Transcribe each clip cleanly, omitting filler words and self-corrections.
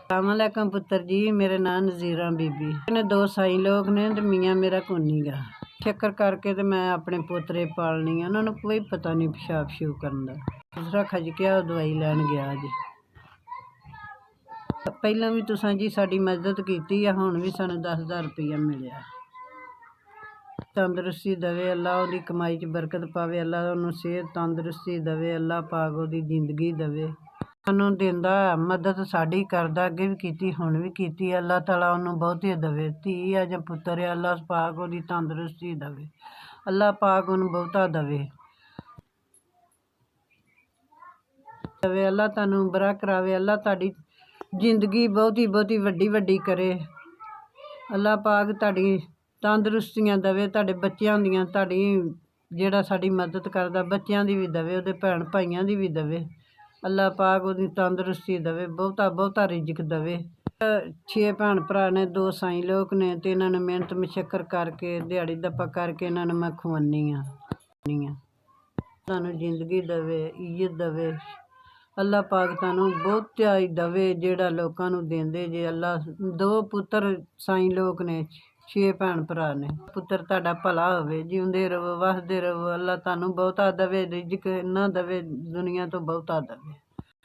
अस्सलामुअलैकुम पुत्र जी, मेरा नाम नज़ीरा बीबी ने। दो साई लोग ने ते मियाँ मेरा कोनी गा। चक्कर करके तो मैं अपने पोतरे पालनी है, उन्होंने कोई पता नहीं पेशाब शू करन दा। दूसरा खजकिया दवाई लैन गया जी। पहला भी तुसां जी साडी मदद की है, हुण भी सानू 10,000 रुपया मिलिया। तंदुरुस्ती दवे अल्लाह, उहदी कमाई च बरकत पावे अल्लाह, उन्होंने सेहत तंदुरुस्ती दवे अल्लाह पाक, उहदी जिंदगी दवे सानू दिंदा, मदद साडी करदा, अगे भी कीती हुण भी कीती। अल्लाह ताला उन्होंने बहुती दवे, धी है जां पुत्तर है, अल्लाह पाक उहदी तंदुरुस्ती दवे, अल्लाह पाक उन्होंने बहुता दवे अल्लाह तुहानू बरा करावे, अल्लाह तुहाडी जिंदगी बहुती बहुती वड्डी वड्डी करे, अल्लाह पाक तुहाडी तंदुरुस्तियां दवे, तुहाडे बच्चियां दियां, तुहाडी जेड़ा साडी मदद करदा बच्चियां दी भी दवे, उहदे भैन भाइयां दी भी दवे, अल्लाह पाक उहदी तंदुरुस्ती दवे, बहुता बहुता रिजक दवे। 6 भैन भरा ने, 2 साई लोग ने, तो इन्होंने मेहनत मशक्कर करके दिहाड़ी दप्पा करके इन्होंने मैं खवानी हाँ। सानू जिंदगी दवे, इज्जत दवे, अल्लाह पाक तुहानू बहुता ही दवे जेड़ा लोकां नू देंदे जे। अल्लाह 2 पुत्तर साई लोग ने, 6 भैन भरा ने, पुत्तर तुहाडा भला होवे, जिउंदे रहो वसदे रहो, अल्लाह तुहानू बहुता दवे, रिजक इन्ना दवे दुनिया तो बहुता दवे,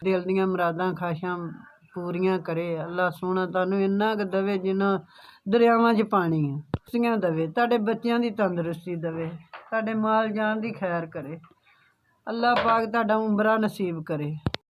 दिल दियां मुरादां ख्वाहिशां पूरियां करे अल्लाह सोहना, तुहानू इन्ना क दवे जिन्ना दरियावां च पानी है, खुशियां दवे, तुहाडे बच्चियां दी तंदुरुस्ती दवे, तुहाडे माल जान दी खैर करे, अल्लाह पाक तुहाडा उमरा नसीब करे।